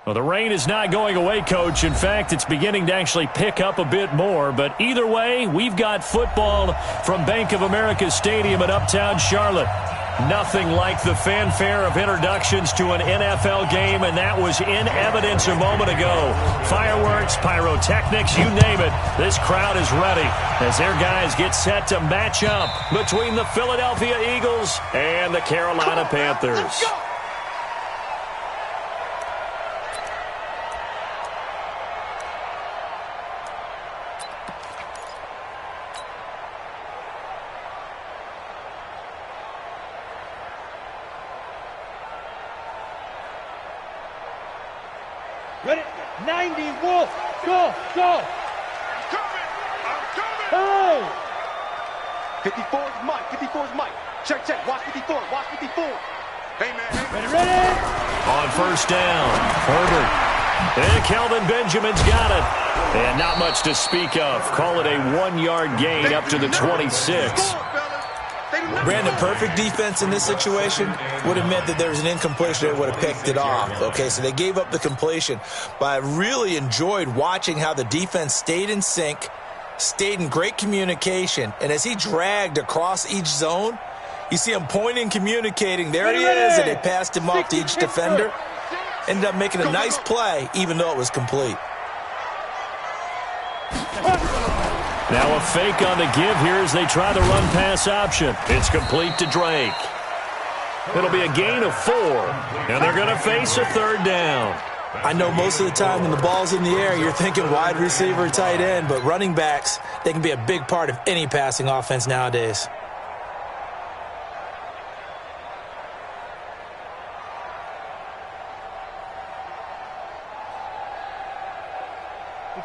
Well, the rain is not going away, Coach. In fact, it's beginning to actually pick up a bit more. But either way, we've got football from Bank of America Stadium in Uptown Charlotte. Nothing like the fanfare of introductions to an NFL game, and that was in evidence a moment ago. Fireworks, pyrotechnics, you name it. This crowd is ready as their guys get set to match up between the Philadelphia Eagles and the Carolina Panthers. Ready? 90, Wolf. Go, go. I'm coming. Hey. 54 is Mike. 54 is Mike. Check, check. Watch 54. Watch 54. Hey, man. Ready? On first down, Herbert. And Kelvin Benjamin's got it. And not much to speak of. Call it a 1-yard gain up to the 26. Brandon, perfect defense in this situation would have meant that there was an incompletion. They would have picked it off. Okay, so they gave up the completion. But I really enjoyed watching how the defense stayed in sync, stayed in great communication. And as he dragged across each zone, you see him pointing, communicating. There he is, and they passed him off to each defender. Ended up making a nice play, even though it was complete. Now a fake on the give here as they try the run-pass option. It's complete to Drake. It'll be a gain of 4, and they're going to face a third down. I know most of the time when the ball's in the air, you're thinking wide receiver, tight end, but running backs, they can be a big part of any passing offense nowadays.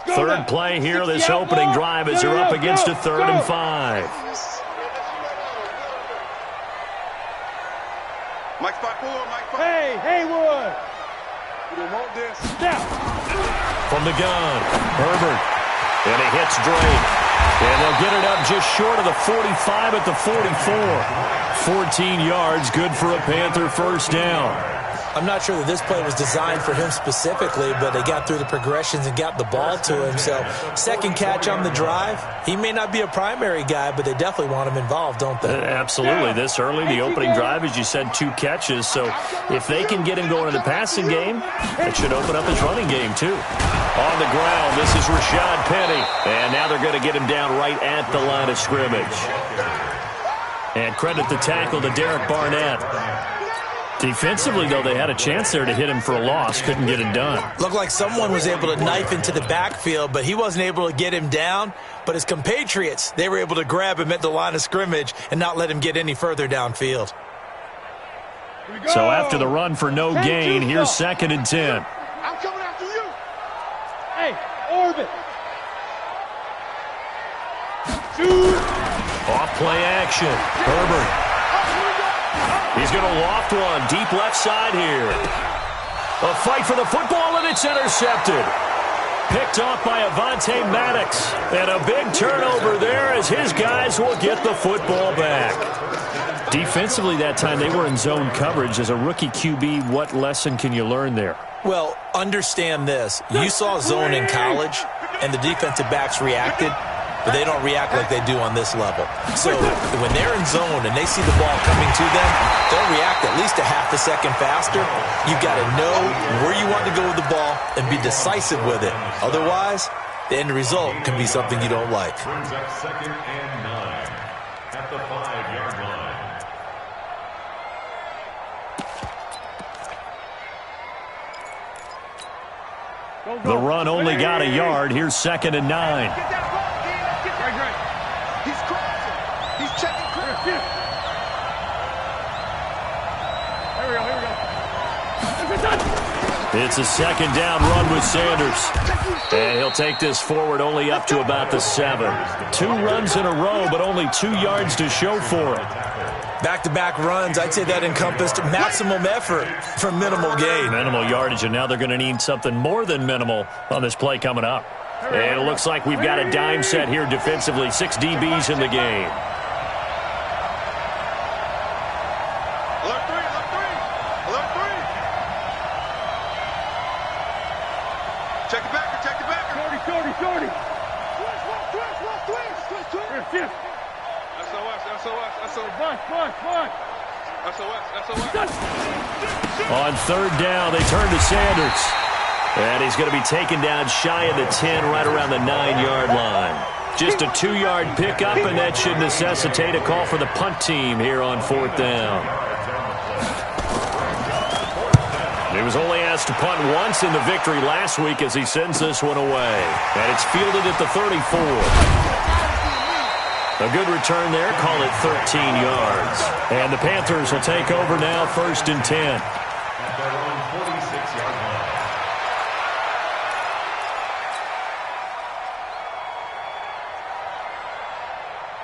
Third play here, this opening drive as they're up against a 3rd and 5. Mike spot 4, Mike spot. Hey, Haywood. You don't want this. Step. From the gun, Herbert. And he hits Drake. And they'll get it up just short of the 45 at the 44. 14 yards, good for a Panther first down. I'm not sure that this play was designed for him specifically, but they got through the progressions and got the ball to him. So, second catch on the drive. He may not be a primary guy, but they definitely want him involved, don't they? Absolutely. This early, the opening drive, as you said, 2 catches. So, if they can get him going in the passing game, it should open up his running game, too. On the ground, this is Rashad Penny. And now they're going to get him down right at the line of scrimmage. And credit the tackle to Derek Barnett. Defensively, though, they had a chance there to hit him for a loss. Couldn't get it done. Looked like someone was able to knife into the backfield, but he wasn't able to get him down. But his compatriots, they were able to grab him at the line of scrimmage and not let him get any further downfield. So after the run for no gain, here's 2nd and 10. I'm coming after you. Hey, orbit. Shoot. Off play action. Herbert. He's going to loft one deep left side here. A fight for the football, and it's intercepted. Picked off by Avonte Maddox. And a big turnover there as his guys will get the football back. Defensively that time, they were in zone coverage. As a rookie QB, what lesson can you learn there? Well, understand this. You saw zone in college, and the defensive backs reacted. But they don't react like they do on this level. So when they're in zone and they see the ball coming to them, they'll react at least a half a second faster. You've got to know where you want to go with the ball and be decisive with it. Otherwise, the end result can be something you don't like. Brings up 2nd and 9 at the 5-yard line. The run only got a yard. Here's 2nd and 9. He's crossing. He's checking cross. Here we go. It's a 2nd down run with Sanders. And he'll take this forward only up to about the 7. 2 runs in a row, but only 2 yards to show for it. Back-to-back runs, I'd say that encompassed maximum effort for minimal gain. Minimal yardage, and now they're going to need something more than minimal on this play coming up. And it looks like we've got a dime set here defensively. 6 DBs in the game. Alert 3, alert 3, alert 3. Check it back. Check it back. Shorty. Twist. Here. SOS. Come on. On third down, they turn to Sanders. And he's going to be taken down shy of the 10, right around the 9-yard line. Just a 2-yard pickup, and that should necessitate a call for the punt team here on fourth down. He was only asked to punt once in the victory last week as he sends this one away. And it's fielded at the 34. A good return there, call it 13 yards. And the Panthers will take over now, 1st and 10. At their own 46-yard line.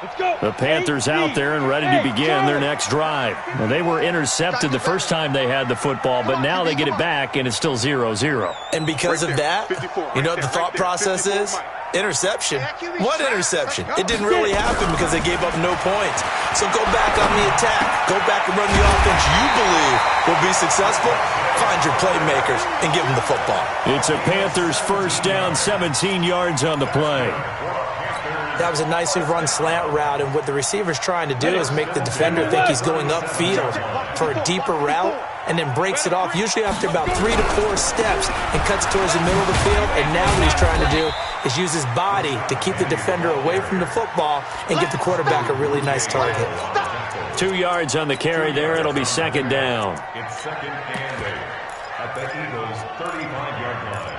Let's go. The Panthers out there and ready to begin their next drive. Now, they were intercepted the first time they had the football, but now they get it back, and it's still 0-0. And because of that, you know what the thought process is? Interception. What interception? It didn't really happen because they gave up no points. So go back on the attack. Go back and run the offense you believe will be successful. Find your playmakers and give them the football. It's a Panthers first down, 17 yards on the play. That was a nicely run slant route, and what the receiver's trying to do is make the defender think he's going upfield for a deeper route, and then breaks it off, usually after about 3 to 4 steps, and cuts towards the middle of the field. And now what he's trying to do is use his body to keep the defender away from the football and give the quarterback a really nice target. 2 yards on the carry there. It'll be second down. It's 2nd and 8 at the Eagles' 35-yard line.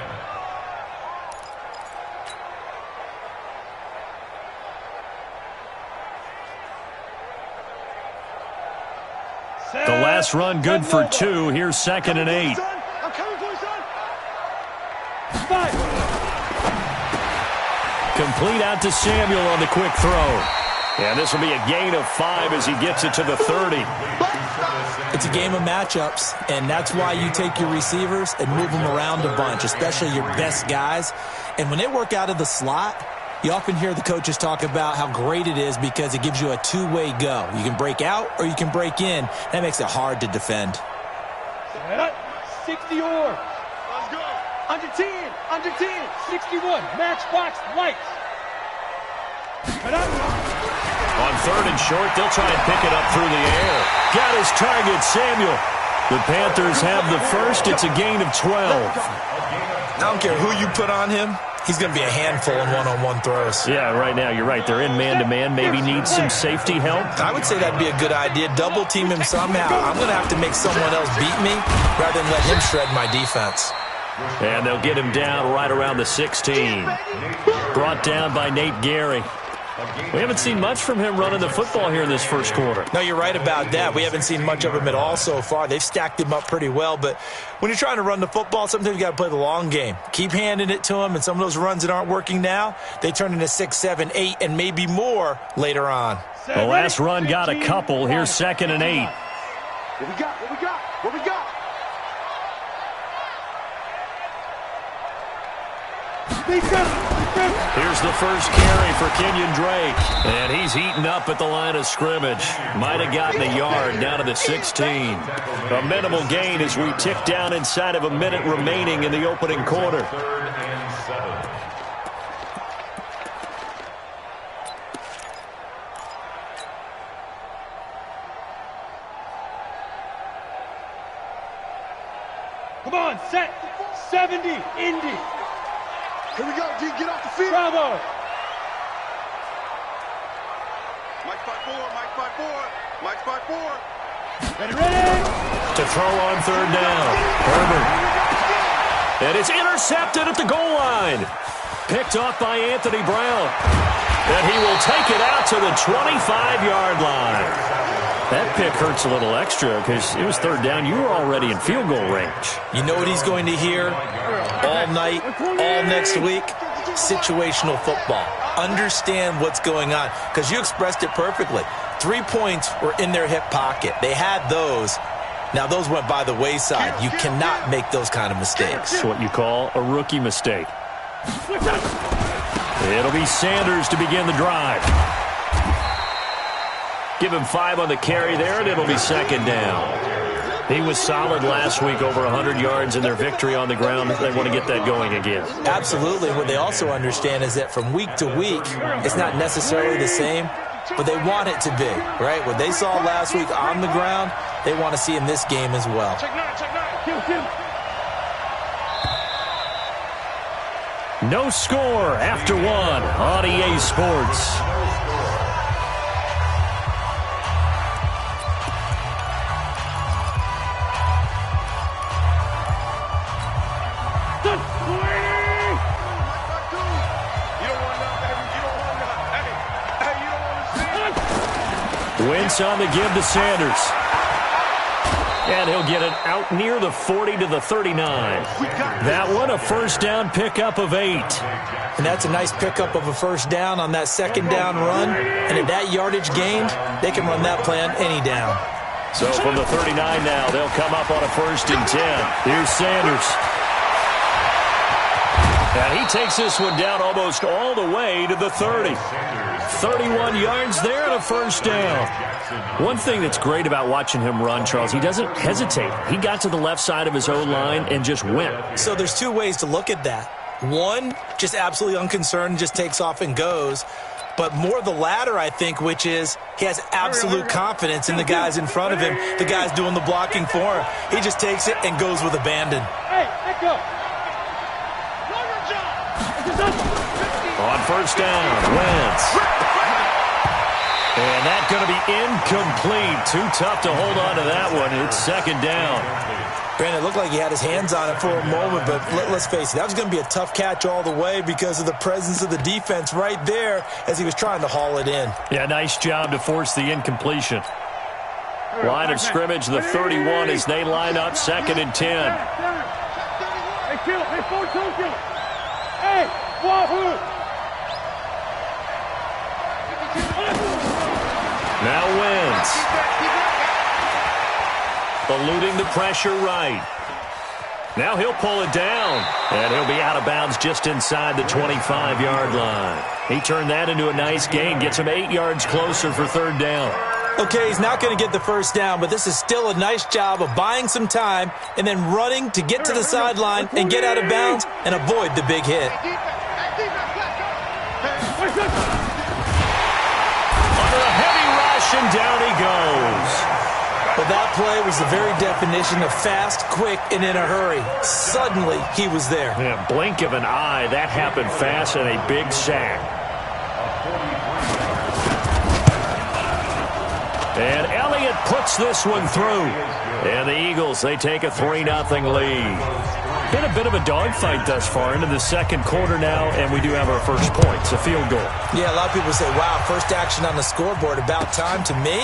The last run good for 2. Here's 2nd and 8. I'm coming for you, son. 5. Complete out to Samuel on the quick throw. And this will be a gain of 5 as he gets it to the 30. It's a game of matchups, and that's why you take your receivers and move them around a bunch, especially your best guys. And when they work out of the slot, you often hear the coaches talk about how great it is because it gives you a two-way go. You can break out or you can break in. That makes it hard to defend. 60 or. Let's go. Under 10. 61. Matchbox lights. On 3rd and short, they'll try and pick it up through the air. Got his target, Samuel. The Panthers have the first. It's a gain of 12. I don't care who you put on him. He's going to be a handful in one-on-one throws. Yeah, right now, you're right. They're in man-to-man. Maybe needs some safety help. I would say that'd be a good idea. Double team him somehow. I'm going to have to make someone else beat me rather than let him shred my defense. And they'll get him down right around the 16. Brought down by Nate Gary. We haven't seen much from him running the football here in this first quarter. No, you're right about that. We haven't seen much of him at all so far. They've stacked him up pretty well, but when you're trying to run the football, sometimes you got to play the long game. Keep handing it to him, and some of those runs that aren't working now, they turn into 6, 7, 8, and maybe more later on. The last run got a couple. Here's 2nd and 8. What we got? Here's the first carry for Kenyon Drake. And he's eaten up at the line of scrimmage. Might have gotten a yard down to the 16. A minimal gain as we tick down inside of a minute remaining in the opening quarter. 3rd and 7. Come on, set. 70. Indy. Here we go, G. Get off the field. Bravo. Mike 5-4. Ready. To throw on 3rd down. Herbert. And it's intercepted at the goal line. Picked off by Anthony Brown. And he will take it out to the 25-yard line. That pick hurts a little extra because it was 3rd down. You were already in field goal range. You know what he's going to hear all night, all next week? Situational football. Understand what's going on because you expressed it perfectly. 3 points were in their hip pocket. They had those. Now, those went by the wayside. You cannot make those kind of mistakes. It's what you call a rookie mistake. It'll be Sanders to begin the drive. Give him 5 on the carry there, and it'll be 2nd down. He was solid last week, over 100 yards in their victory on the ground. They want to get that going again. Absolutely. What they also understand is that from week to week, it's not necessarily the same, but they want it to be, right? What they saw last week on the ground, they want to see in this game as well. No score after one on EA Sports. Wentz on the give to Sanders. And he'll get it out near the 40 to the 39. That one, a first down pickup of 8. And that's a nice pickup of a first down on that second down run. And at that yardage gained, they can run that play on any down. So from the 39 now, they'll come up on a 1st and 10. Here's Sanders. And he takes this one down almost all the way to the 30. 31 yards there and a first down. One thing that's great about watching him run, Charles, he doesn't hesitate. He got to the left side of his O-line and just went. So there's two ways to look at that. One, just absolutely unconcerned, just takes off and goes. But more the latter, I think, which is he has absolute confidence in the guys in front of him, the guys doing the blocking for him. He just takes it and goes with abandon. Hey, let go. On first down, Wentz. And that's going to be incomplete. Too tough to hold on to that one. It's second down. Brandon, it looked like he had his hands on it for a moment, but let's face it, that was going to be a tough catch all the way because of the presence of the defense right there as he was trying to haul it in. Yeah, nice job to force the incompletion. Line of scrimmage, the 31 as they line up 2nd and 10. Hey, kill. Hey, forward, kill. Hey, wahoo. Now Wentz. Eluding the pressure right. Now he'll pull it down. And he'll be out of bounds just inside the 25-yard line. He turned that into a nice gain. Gets him 8 yards closer for 3rd down. Okay, he's not going to get the first down, but this is still a nice job of buying some time and then running to get to the sideline and get out of bounds and avoid the big hit. Under a heavy rush, and down he goes. But that play was the very definition of fast, quick, and in a hurry. Suddenly, he was there. Yeah, blink of an eye, that happened fast, and a big sack. And Elliott puts this one through. And the Eagles, they take a 3-0 lead. Been a bit of a dogfight thus far into the second quarter now, and we do have our first point. It's a field goal. Yeah, a lot of people say, wow, first action on the scoreboard, about time. To me,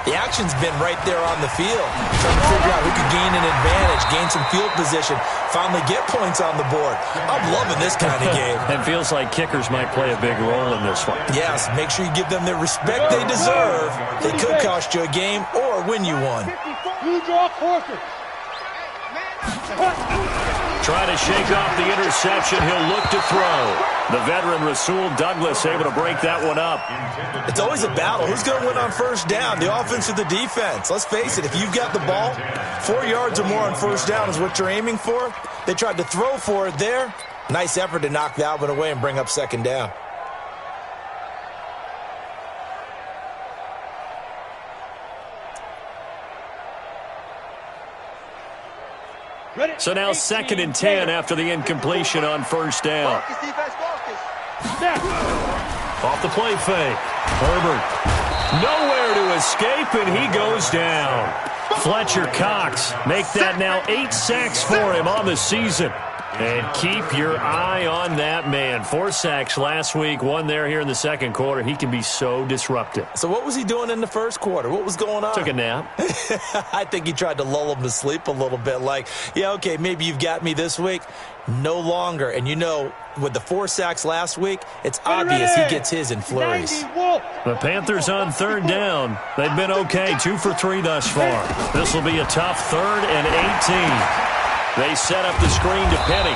the action's been right there on the field. Trying to figure out who could gain an advantage, gain some field position, finally get points on the board. I'm loving this kind of game. It feels like kickers might play a big role in this one. Yes, make sure you give them the respect they deserve. They could cost you a game or win you one. You draw closer. Trying to shake off the interception. He'll look to throw. The veteran Rasul Douglas able to break that one up. It's always a battle. Who's going to win on first down? The offense or the defense? Let's face it, if you've got the ball, 4 yards or more on first down is what you're aiming for. They tried to throw for it there. Nice effort to knock that one away and bring up second down. So now 2nd and 10 after the incompletion on first down. Off the play fake. Herbert. Nowhere to escape, and he goes down. Fletcher Cox make that now 8 sacks for him on the season. And keep your eye on that man. 4 sacks last week, 1 there here in the second quarter. He can be so disruptive. So what was he doing in the first quarter? What was going on? Took a nap. I think he tried to lull him to sleep a little bit. Like, yeah, okay, maybe you've got me this week. No longer. And you know, with the 4 sacks last week, it's obvious he gets his in flurries. The Panthers on 3rd down. They've been okay. 2 for 3 thus far. This will be a tough 3rd and 18. They set up the screen to Penny.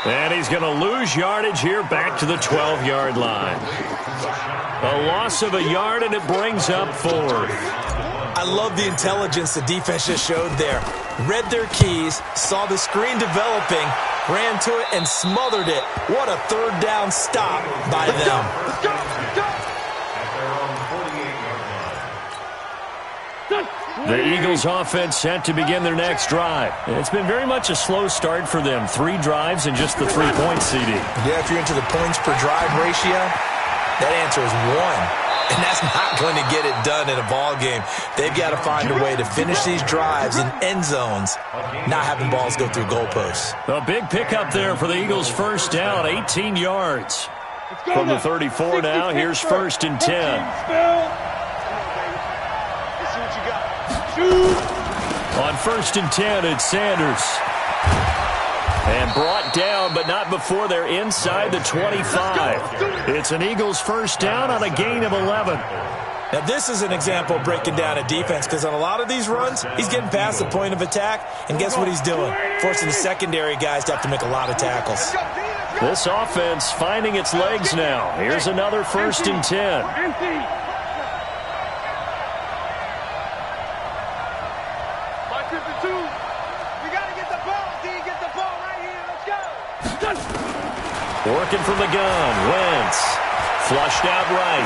And he's going to lose yardage here back to the 12-yard line. A loss of a yard, and it brings up 4th. I love the intelligence the defense just showed there. read their keys, saw the screen developing, ran to it, and smothered it. What a third down stop by them. Let's go. Let's go. The Eagles offense set to begin their next drive. It's been very much a slow start for them. 3 drives and just the 3-point CD. Yeah, if you're into the points per drive ratio, that answer is 1. And that's not going to get it done in a ball game. They've got to find a way to finish these drives in end zones, not having balls go through goalposts. A big pickup there for the Eagles. First down, 18 yards. From the 34 now, here's 1st and 10. On 1st and 10, it's Sanders. And brought down, but not before they're inside the 25. It's an Eagles first down on a gain of 11. Now, this is an example of breaking down a defense, because on a lot of these runs, he's getting past the point of attack, and guess what he's doing? Forcing the secondary guys to have to make a lot of tackles. This offense finding its legs now. Here's another 1st and 10. Working from the gun, Wentz. Flushed out right.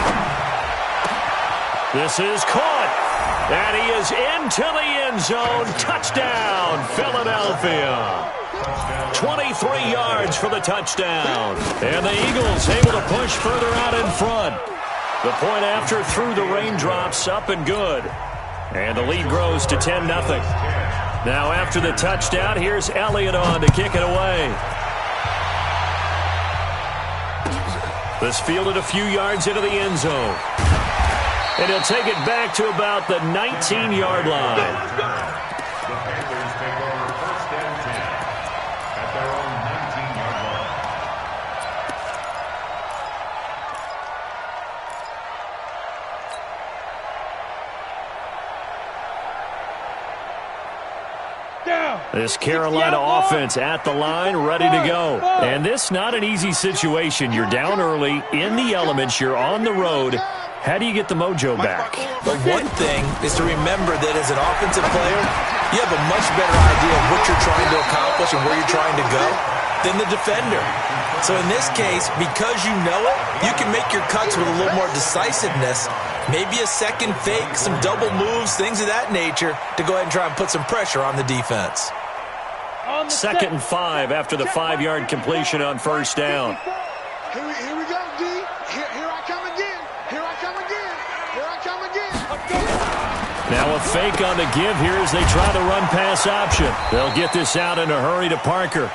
This is caught. And he is into the end zone. Touchdown, Philadelphia. 23 yards for the touchdown. And the Eagles able to push further out in front. The point after through the raindrops, up and good. And the lead grows to 10-0. Now after the touchdown, here's Elliott on to kick it away. This fielded a few yards into the end zone. And he'll take it back to about the 19-yard line. The Panthers take over 1st and 10 at their own 19-yard line. This Carolina offense at the line, ready to go. And this not an easy situation. You're down early, in the elements, you're on the road. How do you get the mojo back? But one thing is to remember that as an offensive player, you have a much better idea of what you're trying to accomplish and where you're trying to go than the defender. So in this case, because you know it, you can make your cuts with a little more decisiveness. Maybe a second fake, some double moves, things of that nature to go ahead and try and put some pressure on the defense. 2nd and 5 after the 5-yard completion on 1st down. Here we go, D. Here I come again. Here I come again. Here I come again. Now a fake on the give here as they try the run-pass option. They'll get this out in a hurry to Parker.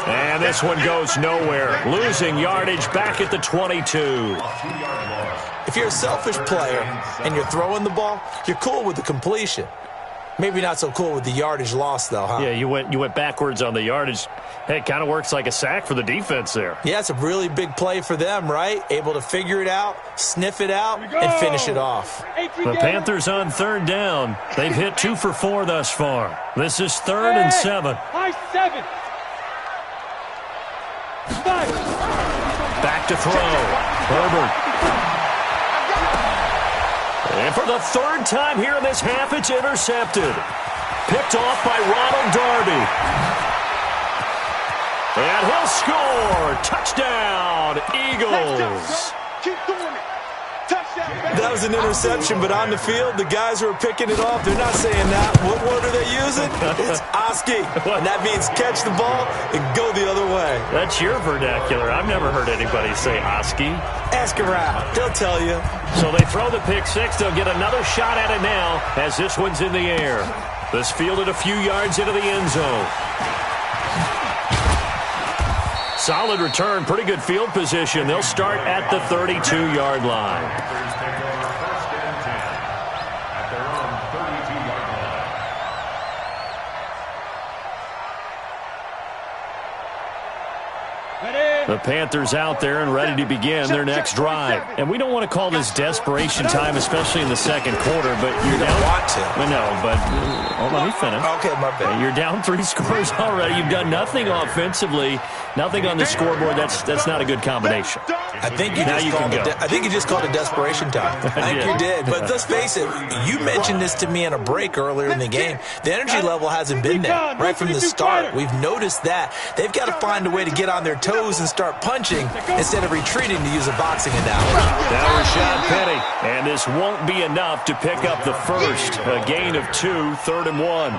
And this one goes nowhere. Losing yardage back at the 22. If you're a selfish player and you're throwing the ball, you're cool with the completion. Maybe not so cool with the yardage loss, though, huh? Yeah, you went backwards on the yardage. Hey, it kind of works like a sack for the defense there. Yeah, it's a really big play for them, right? Able to figure it out, sniff it out, and finish it off. The Panthers on 3rd down. They've hit 2 for 4 thus far. This is 3rd and 7. High 7. 5. Back to throw. Herbert. And for the 3rd time here in this half, it's intercepted. Picked off by Ronald Darby. And he'll score. Touchdown, Eagles. Keep doing it. Touchdown. That was an interception, but on the field, the guys who are picking it off, they're not saying that. What word are they using? It's Oski. And that means catch the ball and go the other way. That's your vernacular. I've never heard anybody say Oski. Ask around. They'll tell you. So they throw the pick six. They'll get another shot at it now as this one's in the air. This fielded a few yards into the end zone. Solid return, pretty good field position. They'll start at the 32-yard line. Panthers take over 1st and 10 at their own 32-yard line. Ready. The Panthers out there and ready to begin their next drive. And we don't want to call this desperation time, especially in the second quarter, but you're down. Want to. I know, but let me finish. Okay, my bad. You're down 3 scores already. You've done nothing offensively, nothing on the scoreboard. That's not a good combination. I think you just called it desperation time. I think you did. But let's face it, you mentioned this to me in a break earlier in the game. The energy level hasn't been there right from the start. We've noticed that. They've got to find a way to get on their toes and start punching instead of retreating, to use a boxing analogy. That was Rashad Penny, and this won't be enough to pick up the first. A gain of 2, 3rd and 1.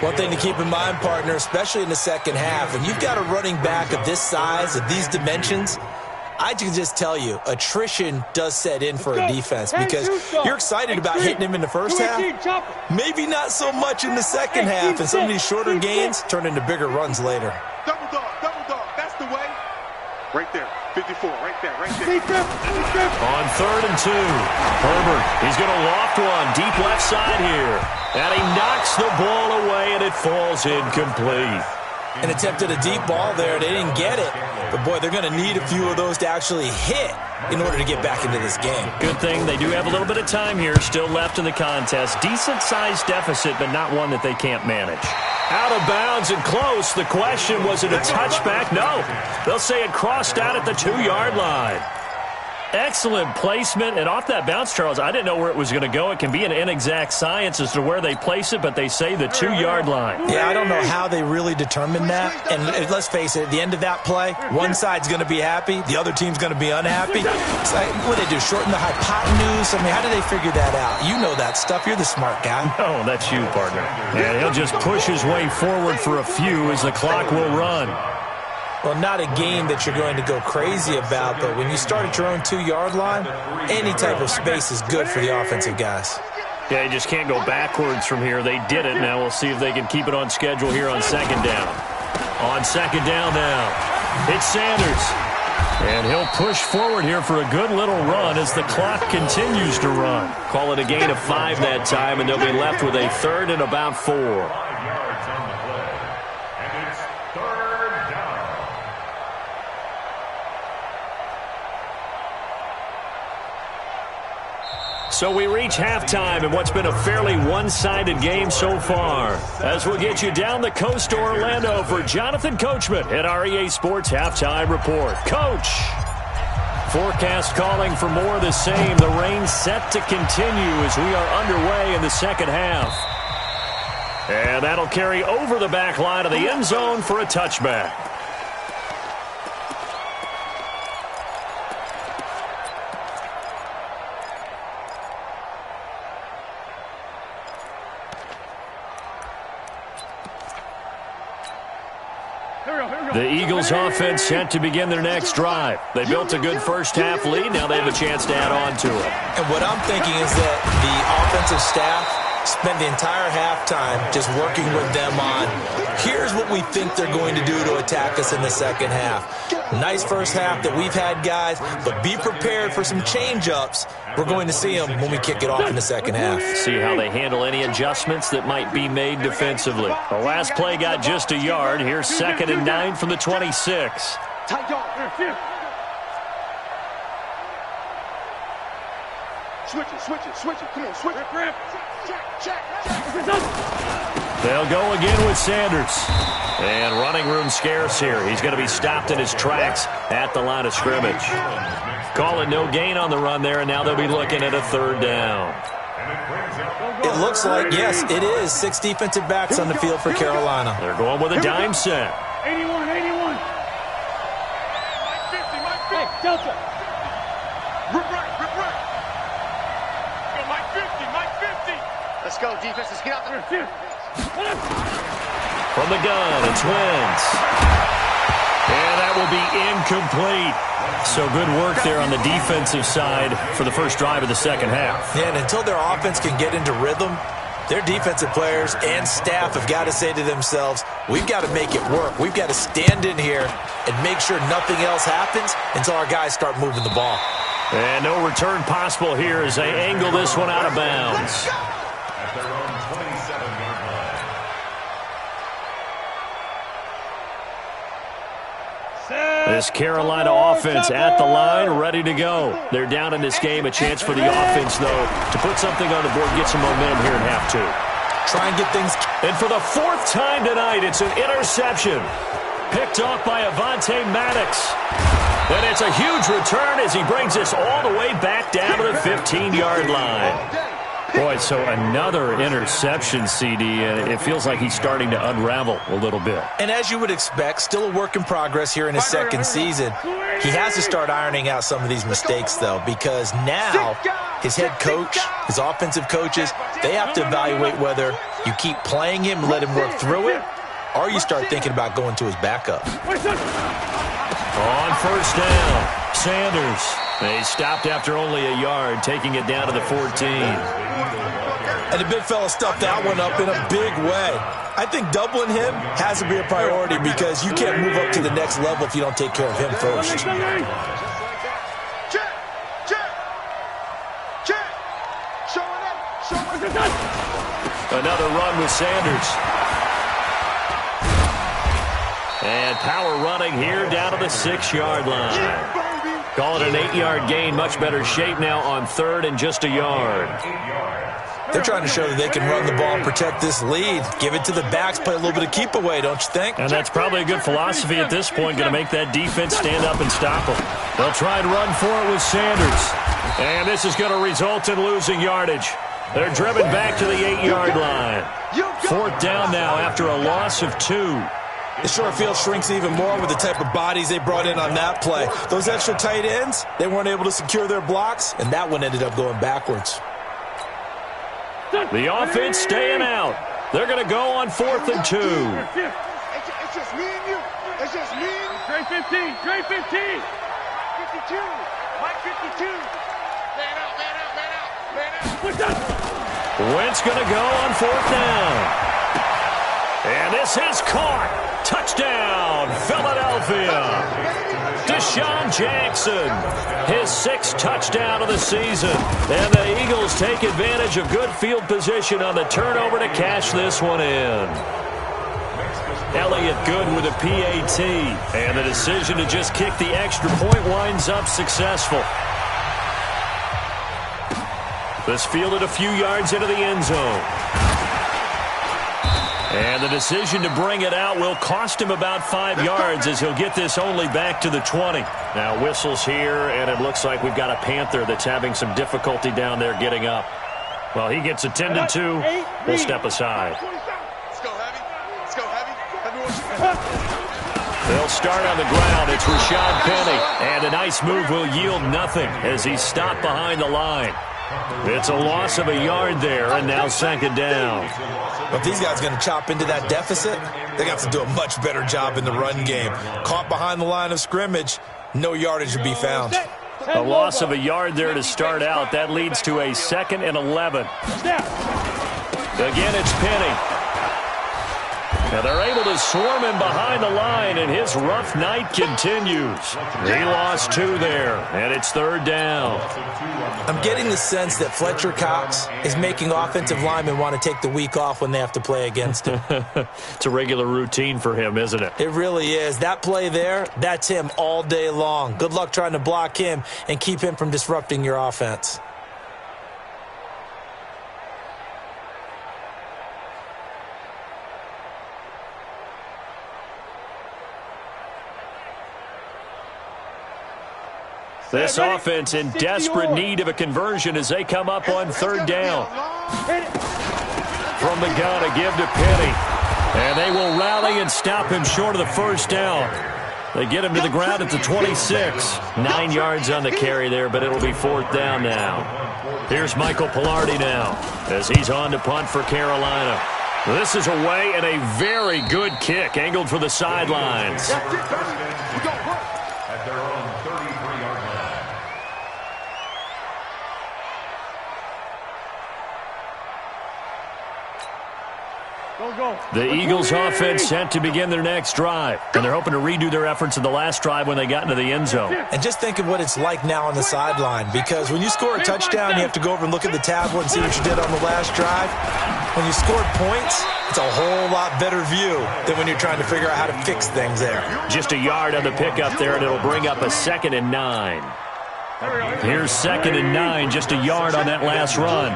One thing to keep in mind, partner, especially in the second half, and you've got a running back of this size, of these dimensions, I can just tell you, attrition does set in for a defense because you're excited about hitting him in the first half. Maybe not so much in the second half, and some of these shorter gains turn into bigger runs later. Double dog, that's the way. Right there, 54, right there. On 3rd and 2, Herbert, he's going to loft one deep left side here. And he knocks the ball away, and it falls incomplete. And attempted a deep ball there. They didn't get it. But, boy, they're going to need a few of those to actually hit in order to get back into this game. Good thing they do have a little bit of time here still left in the contest. Decent-sized deficit, but not one that they can't manage. Out of bounds and close. The question, was it a touchback? No. They'll say it crossed out at the 2-yard line. Excellent placement, and off that bounce, Charles, I didn't know where it was going to go. It can be an inexact science as to where they place it, but they say the 2-yard line. Yeah, I don't know how they really determined that. And let's face it, at the end of that play, one side's going to be happy, the other team's going to be unhappy. It's like, what do they do, shorten the hypotenuse? I mean, how do they figure that out? You know that stuff. You're the smart guy. No, that's you, partner. And he'll just push his way forward for a few as the clock will run. Well, not a game that you're going to go crazy about, but when you start at your own 2-yard line, any type of space is good for the offensive guys. Yeah, you just can't go backwards from here. They did it. Now we'll see if they can keep it on schedule here on 2nd down. On 2nd down now, it's Sanders. And he'll push forward here for a good little run as the clock continues to run. Call it a gain of 5 that time, and they'll be left with a 3rd and about 4. 5 yards on the play. And it's 3rd down. So we reach halftime in what's been a fairly one-sided game so far. As we'll get you down the coast to Orlando for Jonathan Coachman at our EA Sports Halftime Report. Coach! Forecast calling for more of the same. The rain set to continue as we are underway in the second half. And that'll carry over the back line of the end zone for a touchback. The Eagles offense set to begin their next drive. They built a good first half lead. Now they have a chance to add on to it. And what I'm thinking is that the offensive staff spent the entire halftime just working with them on, here's what we think they're going to do to attack us in the second half. Nice first half that we've had, guys, but be prepared for some change-ups. We're going to see them when we kick it off in the second half. See how they handle any adjustments that might be made defensively. The last play got just a yard. Here's 2nd and 9 from the 26. Tight dog. Switch it. Come on, switch it. They'll go again with Sanders. And running room scarce here. He's going to be stopped in his tracks at the line of scrimmage. Call it no gain on the run there, and now they'll be looking at a 3rd down. It looks like, yes, it is 6 defensive backs on the field for Carolina. They're going with a dime set. 81. Hey, Delta. Rip right. Go, Mike 50. Let's go, defense. Let's get out there. From the gun, it's Wentz. And that will be incomplete. So good work there on the defensive side for the first drive of the second half. Yeah, and until their offense can get into rhythm, their defensive players and staff have got to say to themselves, we've got to make it work. We've got to stand in here and make sure nothing else happens until our guys start moving the ball. And no return possible here as they angle this one out of bounds. At their own 27-yard line. This Carolina offense at the line, ready to go. They're down in this game. A chance for the offense, though, to put something on the board, get some momentum here in half two. Try and get things. And for the fourth time tonight, it's an interception. Picked off by Avonte Maddox. And it's a huge return as he brings us all the way back down to the 15-yard line. Boy, so another interception, CD, and it feels like he's starting to unravel a little bit. And as you would expect, still a work in progress here in his second season. He has to start ironing out some of these mistakes, though, because now his head coach, his offensive coaches, they have to evaluate whether you keep playing him and let him work through it, or you start thinking about going to his backup. On first down, Sanders. They stopped after only a yard, taking it down to the 14. And the big fella stuffed that one up in a big way. I think doubling him has to be a priority because you can't move up to the next level if you don't take care of him first. Check. Showing up. Another run with Sanders. And power running here down to the 6-yard line. Call it an 8-yard gain. Much better shape now on third and just a yard. They're trying to show that they can run the ball and protect this lead. Give it to the backs, play a little bit of keep away, don't you think? And that's probably a good philosophy at this point, going to make that defense stand up and stop them. They'll try and run for it with Sanders. And this is going to result in losing yardage. They're driven back to the 8-yard line. Fourth down now after a loss of 2. The short field shrinks even more with the type of bodies they brought in on that play. Those extra tight ends, they weren't able to secure their blocks, and that one ended up going backwards. The offense staying out. They're going to go on 4th and 2. It's just me and you. It's just me and you. Trey 15. Trey 15. 52. Mike 52. Man out. Wentz going to go on 4th down. And this is caught. Touchdown, Philadelphia. Deshaun Jackson, his 6th touchdown of the season. And the Eagles take advantage of good field position on the turnover to cash this one in. Elliott Good with a PAT. And the decision to just kick the extra point winds up successful. This fielded a few yards into the end zone. And the decision to bring it out will cost him about 5 yards as he'll get this only back to the 20. Now whistles here, and it looks like we've got a Panther that's having some difficulty down there getting up. Well, he gets attended to. We'll step aside. Let's go heavy. They'll start on the ground. It's Rashad Penny. And a nice move will yield nothing as he's stopped behind the line. It's a loss of a yard there, and now 2nd down. If these guys are going to chop into that deficit, they got to do a much better job in the run game. Caught behind the line of scrimmage, no yardage to be found. A loss of a yard there to start out. That leads to a 2nd and 11. Again, it's Penny. Now they're able to swarm him behind the line, and his rough night continues. He lost 2 there, and it's 3rd down. I'm getting the sense that Fletcher Cox is making offensive linemen want to take the week off when they have to play against him. It's a regular routine for him, isn't it? It really is. That play there, that's him all day long. Good luck trying to block him and keep him from disrupting your offense. This offense in desperate need of a conversion as they come up on 3rd down. From the gun, a give to Penny. And they will rally and stop him short of the 1st down. They get him to the ground at the 26. 9 yards on the carry there, but it'll be 4th down now. Here's Michael Pilardi now as he's on to punt for Carolina. This is away and a very good kick angled for the sidelines. At their own 33-yard line. The Eagles offense set to begin their next drive, and they're hoping to redo their efforts in the last drive when they got into the end zone. And just think of what it's like now on the sideline, because when you score a touchdown, you have to go over and look at the tablet and see what you did on the last drive. When you scored points, it's a whole lot better view than when you're trying to figure out how to fix things there. Just a yard on the pickup there, and it'll bring up a 2nd and 9. Here's 2nd and 9, just a yard on that last run.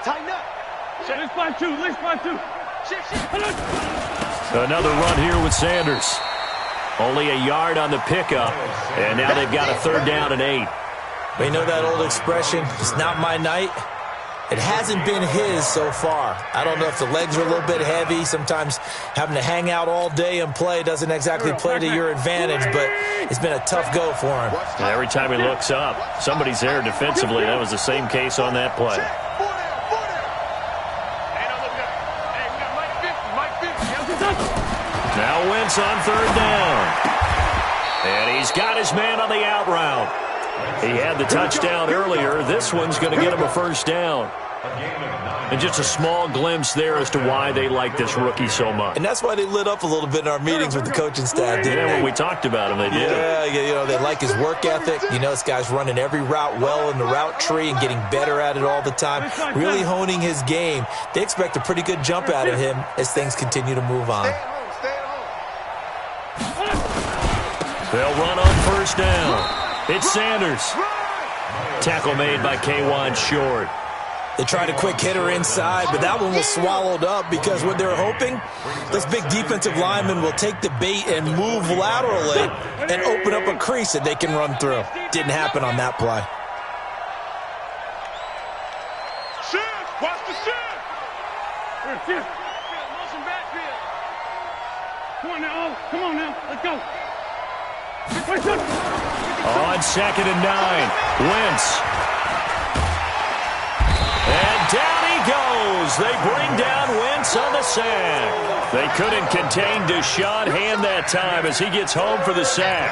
Tighten up. Let's find two. Another run here with Sanders. Only a yard on the pickup, and now they've got a 3rd down and 8. We know that old expression, it's not my night. It hasn't been his so far. I don't know if the legs are a little bit heavy. Sometimes having to hang out all day and play doesn't exactly play to your advantage, but it's been a tough go for him. And every time he looks up, somebody's there defensively. That was the same case on that play. Now Wentz on 3rd down. And he's got his man on the out route. He had the touchdown earlier. This one's going to get him a 1st down. And just a small glimpse there as to why they like this rookie so much. And that's why they lit up a little bit in our meetings with the coaching staff, didn't they? When we talked about him, they did. Yeah, you know, they like his work ethic. You know, this guy's running every route well in the route tree and getting better at it all the time, really honing his game. They expect a pretty good jump out of him as things continue to move on. They'll run on 1st down. It's Sanders. Tackle made by K1 short. They tried a quick hitter inside, but that one was swallowed up because what they're hoping, this big defensive lineman will take the bait and move laterally and open up a crease that they can run through. Didn't happen on that play. Shift! Watch the shift! Motion backfield. Come on now. Let's go. On 2nd and 9, Wentz. And down he goes. They bring down Wentz on the sack. They couldn't contain Deshaun Hand that time as he gets home for the sack.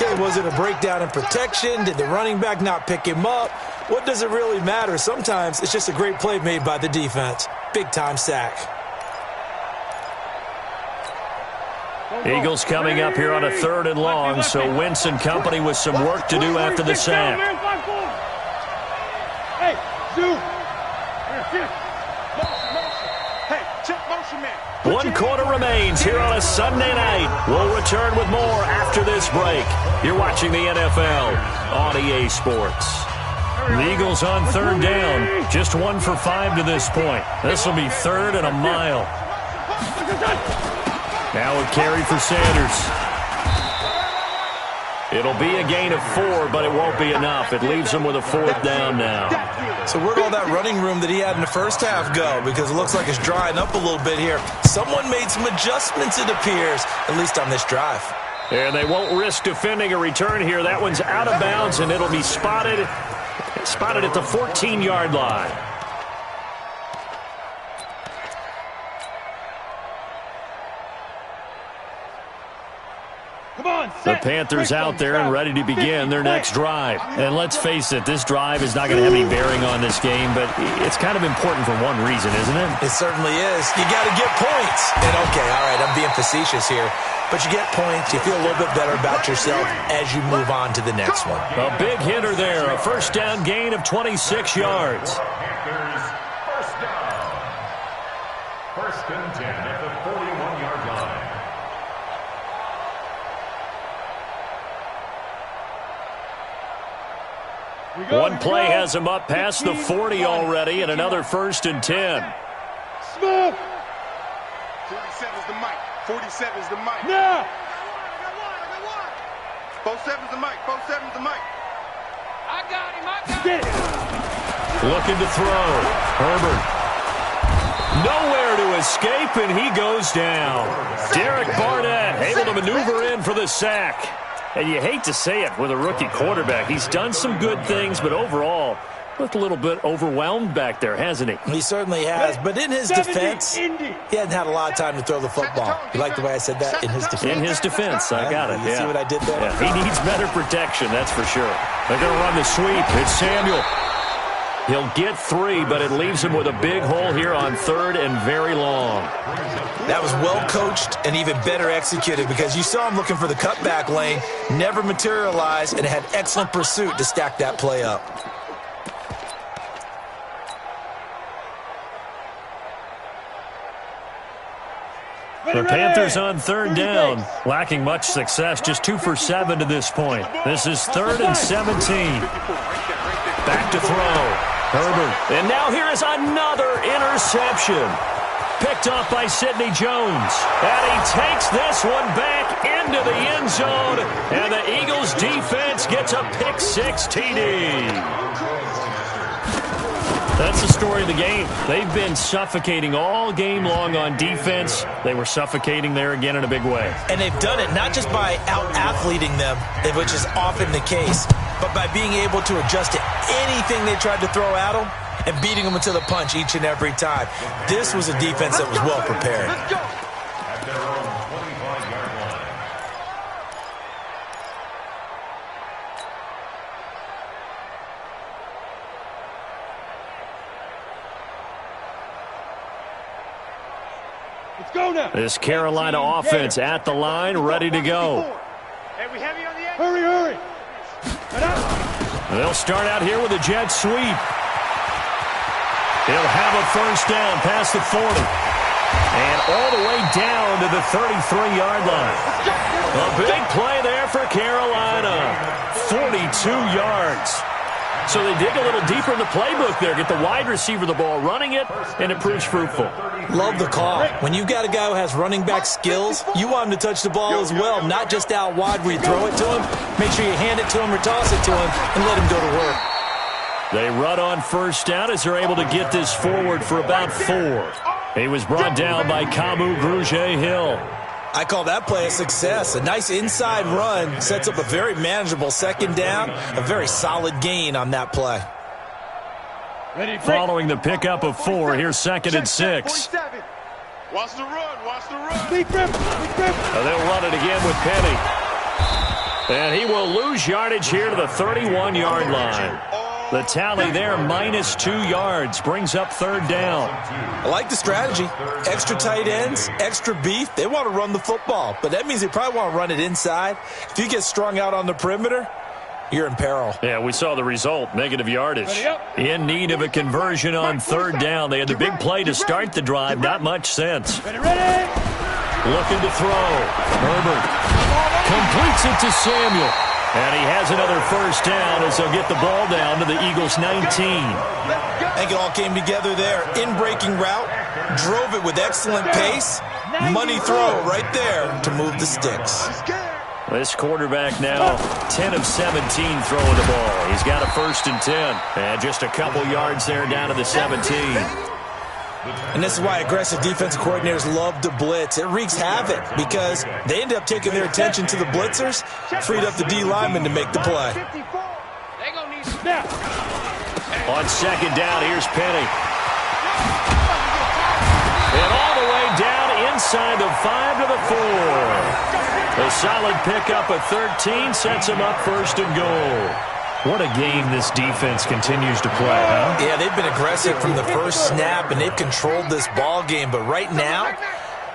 Okay, was it a breakdown in protection? Did the running back not pick him up? What does it really matter? Sometimes it's just a great play made by the defense. Big-time sack. Eagles coming up here on a 3rd and long, so Wentz and company with some work to do after the sack. Hey, Zoo. Hey, check motion man. 1 quarter remains here on a Sunday night. We'll return with more after this break. You're watching the NFL on EA Sports. The Eagles on 3rd down. Just 1 for 5 to this point. This will be 3rd and a mile. Now a carry for Sanders. It'll be a gain of 4, but it won't be enough. It leaves him with a 4th down now. So where'd all that running room that he had in the first half go? Because it looks like it's drying up a little bit here. Someone made some adjustments, it appears, at least on this drive. And they won't risk defending a return here. That one's out of bounds, and it'll be spotted at the 14-yard line. The Panthers out there and ready to begin their next drive. And let's face it, this drive is not going to have any bearing on this game, but it's kind of important for one reason, isn't it? It certainly is. You got to get points. And okay, all right, I'm being facetious here, but you get points, you feel a little bit better about yourself as you move on to the next one. A big hitter there, a 1st down gain of 26 yards. Panthers, 1st down. 1st and 10 at the 41-yard line. One play has him up past the 40 already, and another 1st and 10. Smooth. 47's the mic. 47's the mic. Now. 47's the mic. 47's the mic. I got him. Looking to throw. Herbert. Nowhere to escape, and he goes down. Derek Barnett able to maneuver in for the sack. And you hate to say it with a rookie quarterback. He's done some good things, but overall, looked a little bit overwhelmed back there, hasn't he? He certainly has, but in his defense, he hasn't had a lot of time to throw the football. You like the way I said that? In his defense? In his defense, I got it. You see what I did there? Yeah, he needs better protection, that's for sure. They're going to run the sweep. It's Samuel. He'll get 3, but it leaves him with a big hole here on 3rd and very long. That was well coached and even better executed because you saw him looking for the cutback lane, never materialized, and had excellent pursuit to stack that play up. The Panthers on third down, lacking much success, just 2 for 7 to this point. This is 3rd and 17. Back to throw. Herbert. And now here is another interception. Picked off by Sidney Jones. And he takes this one back into the end zone. And the Eagles defense gets a pick 6 TD. That's the story of the game. They've been suffocating all game long on defense. They were suffocating there again in a big way. And they've done it not just by out-athleting them, which is often the case, but by being able to adjust to anything they tried to throw at them and beating them to the punch each and every time. This was a defense that was well prepared. At their own 25-yard line. Let's go now. This Carolina offense at the line, ready to go. Hey, we heavy on the edge. Hurry, hurry. Get up. They'll start out here with a jet sweep. He'll have a first down past the 40. And all the way down to the 33-yard line. A big play there for Carolina. 42 yards. So they dig a little deeper in the playbook there. Get the wide receiver the ball, running it, and it proves fruitful. Love the call. When you've got a guy who has running back skills, you want him to touch the ball as well, not just out wide where you throw it to him. Make sure you hand it to him or toss it to him and let him go to work. They run on first down as they're able to get this forward for about 4. He was brought down by Kamu Grugier-Hill. I call that play a success. A nice inside run sets up a very manageable second down, a very solid gain on that play. Following the pickup of 4, here's 2nd and 6. Watch the run, watch the run. They'll run it again with Penny. And he will lose yardage here to the 31-yard line. The tally there, -2 yards, brings up 3rd down. I like the strategy. Extra tight ends, extra beef. They want to run the football, but that means they probably want to run it inside. If you get strung out on the perimeter, you're in peril. Yeah, we saw the result, negative yardage. In need of a conversion on 3rd down. They had the big play to start the drive, not much sense. Looking to throw. Herbert completes it to Samuel. And he has another first down as they'll get the ball down to the Eagles' 19. I think it all came together there. In-breaking route, drove it with excellent pace. Money throw right there to move the sticks. This quarterback now 10 of 17 throwing the ball. He's got a 1st and 10. And just a couple yards there down to the 17. And this is why aggressive defensive coordinators love to blitz. It wreaks havoc because they end up taking their attention to the blitzers, freed up the D lineman to make the play. On 2nd down, here's Penny. And all the way down inside the 5 to the 4. A solid pickup of 13 sets him up 1st and goal. What a game this defense continues to play, huh? Yeah, they've been aggressive from the first snap, and they've controlled this ball game. But right now,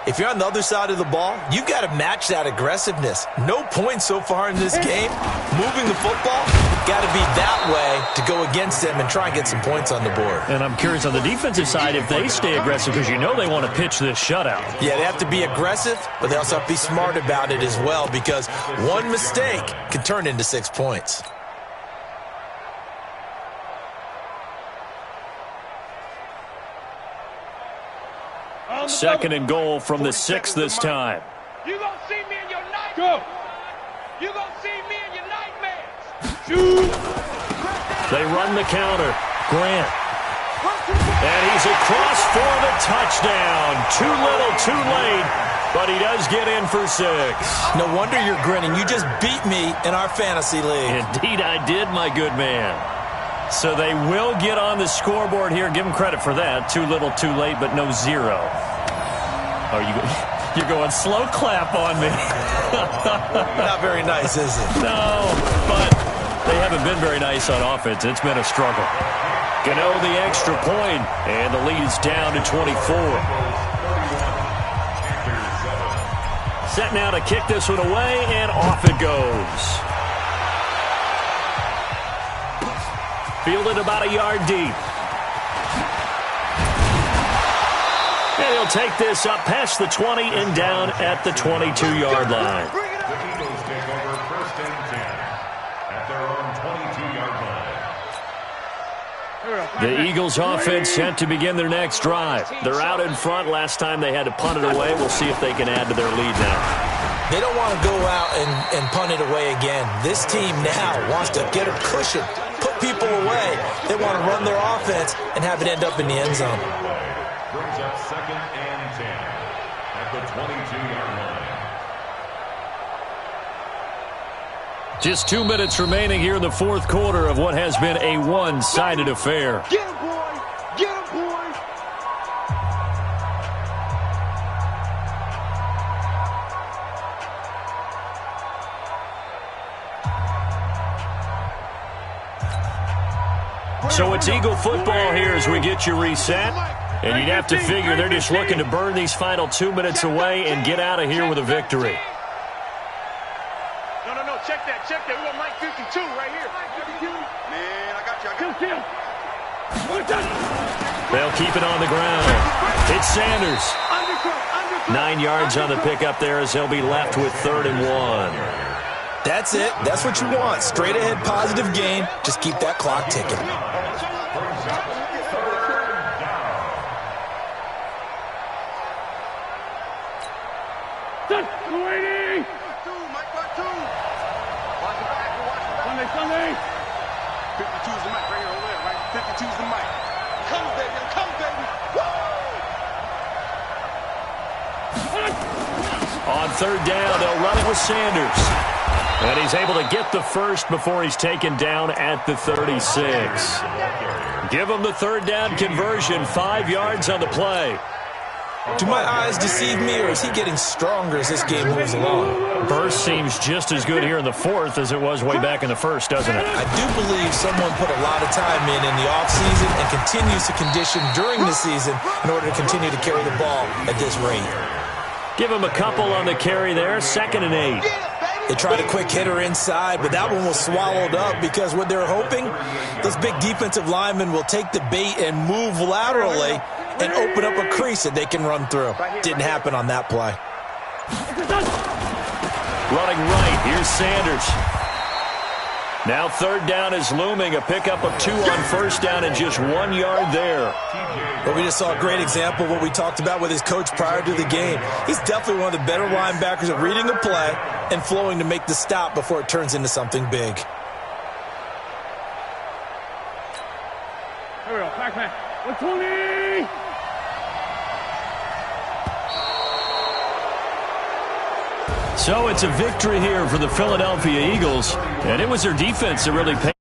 if you're on the other side of the ball, you've got to match that aggressiveness. No points so far in this game. Moving the football, got to be that way to go against them and try and get some points on the board. And I'm curious on the defensive side if they stay aggressive because you know they want to pitch this shutout. Yeah, they have to be aggressive, but they also have to be smart about it as well because one mistake can turn into 6 points. Second and goal from the 6 this time. You gonna see me in your nightmares. Go. You gonna see me in your nightmares. Shoot. They run the counter. Grant. And he's across for the touchdown. Too little, too late, but he does get in for 6. No wonder you're grinning. You just beat me in our fantasy league. Indeed I did, my good man. So they will get on the scoreboard here. Give them credit for that. Too little, too late, but no 0. Oh, you're going slow clap on me. Not very nice, is it? No, but they haven't been very nice on offense. It's been a struggle. Gano the extra point, and the lead is down to 24. Set now to kick this one away, and off it goes. Fielded about a yard deep. And he'll take this up past the 20 and down at the 22-yard line. The Eagles take over first and 10 at their own 22-yard line. The Eagles offense set to begin their next drive. They're out in front. Last time they had to punt it away. We'll see if they can add to their lead now. They don't want to go out and punt it away again. This team now wants to get a cushion, put people away. They want to run their offense and have it end up in the end zone. Brings up second and 10 at the 22-yard line. Just 2 minutes remaining here in the fourth quarter of what has been a one-sided affair. Get him, boy. Get him, boy. So it's Eagle football here as we get you reset. And you'd have to figure they're just looking to burn these final 2 minutes away and get out of here with a victory. No, check that. We want Mike 52 right here. Man, I got you. They'll keep it on the ground. It's Sanders. 9 yards on the pickup there as he'll be left with 3rd and 1. That's it. That's what you want. Straight ahead, positive gain. Just keep that clock ticking. Sunday. 52's the mic right here over there, right? 52's the mic. Come, baby. Woo! On 3rd down, they'll run it with Sanders. And he's able to get the first before he's taken down at the 36. Give him the 3rd down conversion, 5 yards on the play. Do my eyes deceive me, or is he getting stronger as this game moves along? Burst seems just as good here in the 4th as it was way back in the 1st, doesn't it? I do believe someone put a lot of time in the offseason and continues to condition during the season in order to continue to carry the ball at this rate. Give him a couple on the carry there, 2nd and 8. They tried a quick hitter inside, but that one was swallowed up because what they're hoping, those big defensive linemen will take the bait and move laterally and open up a crease that they can run through. Didn't happen on that play. Running right, here's Sanders. Now 3rd down is looming, a pickup of 2 on 1st down and just 1 yard there. But we just saw a great example of what we talked about with his coach prior to the game. He's definitely one of the better linebackers at reading a play and flowing to make the stop before it turns into something big. Here we go, Pac-Man. 120! So it's a victory here for the Philadelphia Eagles, and it was their defense that really paid.